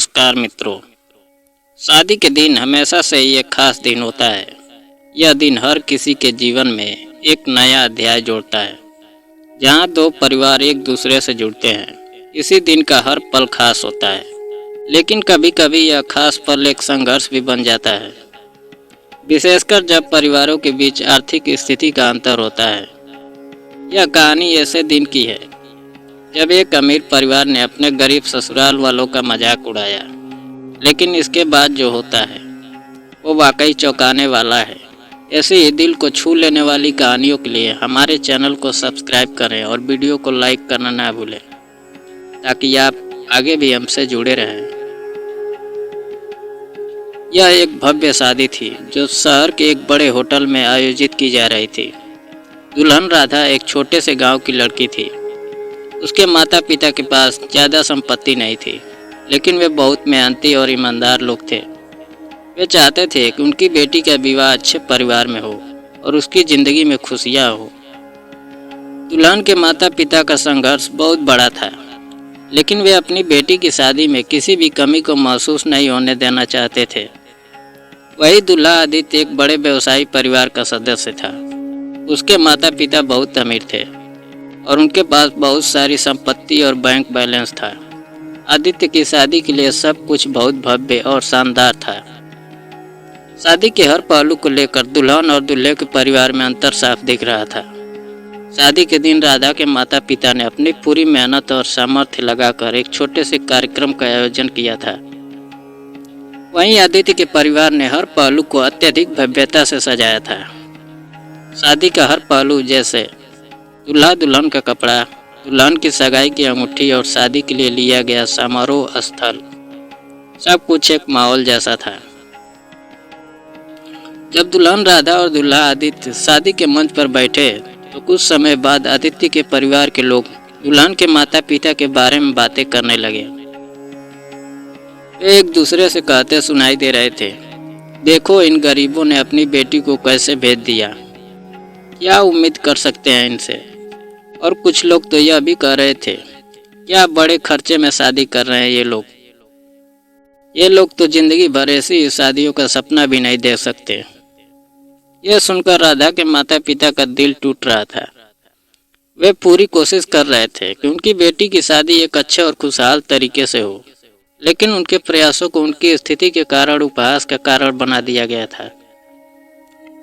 नमस्कार मित्रों। शादी के दिन हमेशा से ही एक खास दिन होता है। यह दिन हर किसी के जीवन में एक नया अध्याय जोड़ता है, जहां दो परिवार एक दूसरे से जुड़ते हैं। इसी दिन का हर पल खास होता है, लेकिन कभी कभी यह खास पल एक संघर्ष भी बन जाता है, विशेषकर जब परिवारों के बीच आर्थिक स्थिति का अंतर होता है। यह कहानी ऐसे दिन की है जब एक अमीर परिवार ने अपने गरीब ससुराल वालों का मजाक उड़ाया, लेकिन इसके बाद जो होता है वो वाकई चौंकाने वाला है। ऐसे ही दिल को छू लेने वाली कहानियों के लिए हमारे चैनल को सब्सक्राइब करें और वीडियो को लाइक करना ना भूलें, ताकि आप आगे भी हमसे जुड़े रहें। यह एक भव्य शादी थी जो शहर के एक बड़े होटल में आयोजित की जा रही थी। दुल्हन राधा एक छोटे से गांव की लड़की थी। उसके माता पिता के पास ज़्यादा संपत्ति नहीं थी, लेकिन वे बहुत मेहनती और ईमानदार लोग थे। वे चाहते थे कि उनकी बेटी का विवाह अच्छे परिवार में हो और उसकी ज़िंदगी में खुशियाँ हो। दुल्हन के माता पिता का संघर्ष बहुत बड़ा था, लेकिन वे अपनी बेटी की शादी में किसी भी कमी को महसूस नहीं होने देना चाहते थे। वही दूल्हा आदित्य एक बड़े व्यवसायी परिवार का सदस्य था। उसके माता पिता बहुत अमीर थे और उनके पास बहुत सारी संपत्ति और बैंक बैलेंस था। आदित्य की शादी के लिए सब कुछ बहुत भव्य और शानदार था। शादी के हर पहलू को लेकर दुल्हन और दूल्हे के परिवार में अंतर साफ दिख रहा था। शादी के दिन राधा के माता पिता ने अपनी पूरी मेहनत और सामर्थ्य लगाकर एक छोटे से कार्यक्रम का आयोजन किया था। वहीं आदित्य के परिवार ने हर पहलू को अत्यधिक भव्यता से सजाया था। शादी का हर पहलू, जैसे दूल्हा दुल्हन का कपड़ा, दुल्हन की सगाई की अंगूठी और शादी के लिए लिया गया समारोह स्थल, सब कुछ एक माहौल जैसा था। जब दुल्हन राधा और दूल्हा आदित्य शादी के मंच पर बैठे तो कुछ समय बाद आदित्य के परिवार के लोग दुल्हन के माता पिता के बारे में बातें करने लगे। वे एक दूसरे से कहते सुनाई दे रहे थे, देखो इन गरीबों ने अपनी बेटी को कैसे भेज दिया, क्या उम्मीद कर सकते हैं इनसे। और कुछ लोग तो यह भी कह रहे थे, क्या बड़े खर्चे में शादी कर रहे हैं ये लोग तो जिंदगी भर ऐसी शादियों का सपना भी नहीं देख सकते। यह सुनकर राधा के माता पिता का दिल टूट रहा था। वे पूरी कोशिश कर रहे थे कि उनकी बेटी की शादी एक अच्छे और खुशहाल तरीके से हो, लेकिन उनके प्रयासों को उनकी स्थिति के कारण उपहास का कारण बना दिया गया था।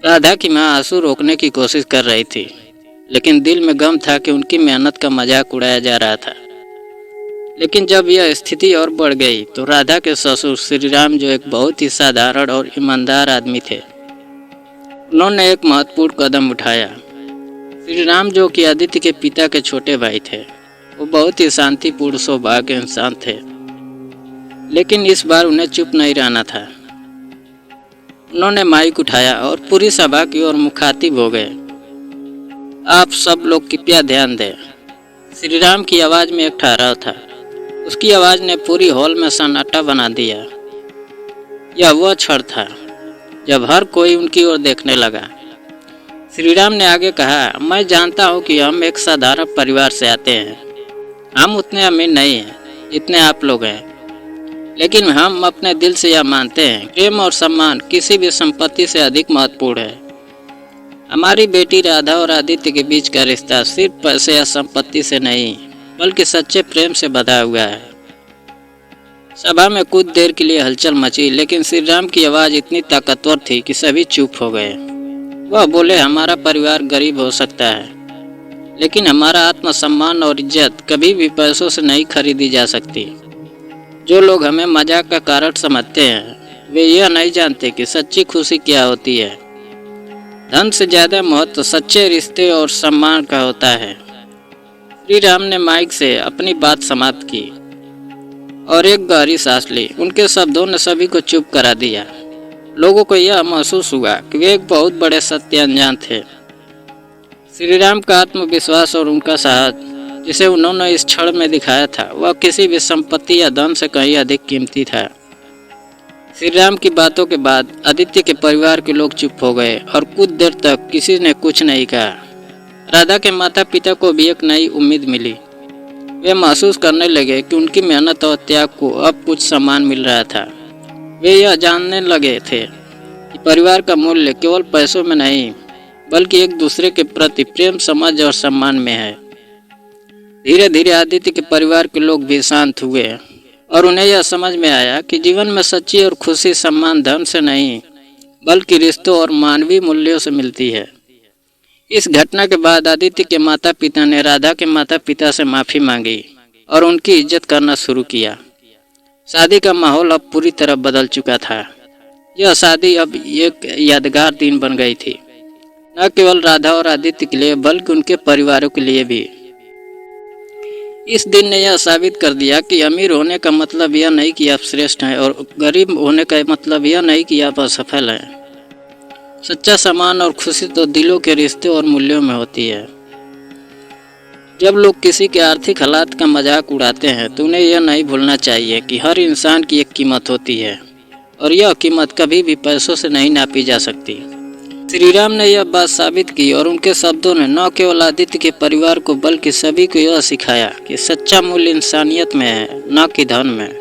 राधा की मां आंसू रोकने की कोशिश कर रही थी, लेकिन दिल में गम था कि उनकी मेहनत का मजाक उड़ाया जा रहा था। लेकिन जब यह स्थिति और बढ़ गई तो राधा के ससुर श्री राम, जो एक बहुत ही साधारण और ईमानदार आदमी थे, उन्होंने एक महत्वपूर्ण कदम उठाया। श्री राम, जो कि आदित्य के पिता के छोटे भाई थे, वो बहुत ही शांतिपूर्ण स्वभाव के इंसान थे, लेकिन इस बार उन्हें चुप नहीं रहना था। उन्होंने माइक उठाया और पूरी सभा की ओर मुखातिब हो गए। आप सब लोग कृपया ध्यान दें। श्री राम की आवाज़ में एक ठहराव था। उसकी आवाज़ ने पूरी हॉल में सन्नाटा बना दिया। यह वह क्षण था जब हर कोई उनकी ओर देखने लगा। श्री राम ने आगे कहा, मैं जानता हूं कि हम एक साधारण परिवार से आते हैं। हम उतने अमीर नहीं हैं जितने आप लोग हैं, लेकिन हम अपने दिल से यह मानते हैं, प्रेम और सम्मान किसी भी संपत्ति से अधिक महत्वपूर्ण है। हमारी बेटी राधा और आदित्य के बीच का रिश्ता सिर्फ पैसे या संपत्ति से नहीं, बल्कि सच्चे प्रेम से बंधा हुआ है। सभा में कुछ देर के लिए हलचल मची, लेकिन श्री राम की आवाज़ इतनी ताकतवर थी कि सभी चुप हो गए। वह बोले, हमारा परिवार गरीब हो सकता है, लेकिन हमारा आत्मसम्मान और इज्जत कभी भी पैसों से नहीं खरीदी जा सकती। जो लोग हमें मजाक का कारण समझते हैं, वे यह नहीं जानते कि सच्ची खुशी क्या होती है। धन से ज़्यादा महत्व सच्चे रिश्ते और सम्मान का होता है। श्री राम ने माइक से अपनी बात समाप्त की और एक गहरी सांस ली। उनके शब्दों ने सभी को चुप करा दिया। लोगों को यह महसूस हुआ कि वे एक बहुत बड़े सत्य अनजान थे। श्री राम का आत्मविश्वास और उनका साहस, जिसे उन्होंने इस क्षण में दिखाया था, वह किसी भी संपत्ति या धन से कहीं अधिक कीमती था। श्री राम की बातों के बाद आदित्य के परिवार के लोग चुप हो गए और कुछ देर तक किसी ने कुछ नहीं कहा। राधा के माता पिता को भी एक नई उम्मीद मिली। वे महसूस करने लगे कि उनकी मेहनत और त्याग को अब कुछ सम्मान मिल रहा था। वे यह जानने लगे थे कि परिवार का मूल्य केवल पैसों में नहीं, बल्कि एक दूसरे के प्रति प्रेम, समझ और सम्मान में है। धीरे धीरे आदित्य के परिवार के लोग भी शांत हुए और उन्हें यह समझ में आया कि जीवन में सच्ची और खुशी सम्मान धन से नहीं, बल्कि रिश्तों और मानवीय मूल्यों से मिलती है। इस घटना के बाद आदित्य के माता पिता ने राधा के माता पिता से माफ़ी मांगी और उनकी इज्जत करना शुरू किया। शादी का माहौल अब पूरी तरह बदल चुका था। यह शादी अब एक यादगार दिन बन गई थी, न केवल राधा और आदित्य के लिए बल्कि उनके परिवारों के लिए भी। इस दिन ने यह साबित कर दिया कि अमीर होने का मतलब यह नहीं कि आप श्रेष्ठ हैं और गरीब होने का मतलब यह नहीं कि आप असफल हैं। सच्चा सम्मान और खुशी तो दिलों के रिश्ते और मूल्यों में होती है। जब लोग किसी के आर्थिक हालात का मजाक उड़ाते हैं तो उन्हें यह नहीं भूलना चाहिए कि हर इंसान की एक कीमत होती है और यह कीमत कभी भी पैसों से नहीं नापी जा सकती। श्री राम ने यह बात साबित की और उनके शब्दों ने न केवल आदित्य के परिवार को बल्कि सभी को यह सिखाया कि सच्चा मूल्य इंसानियत में है, न कि धन में।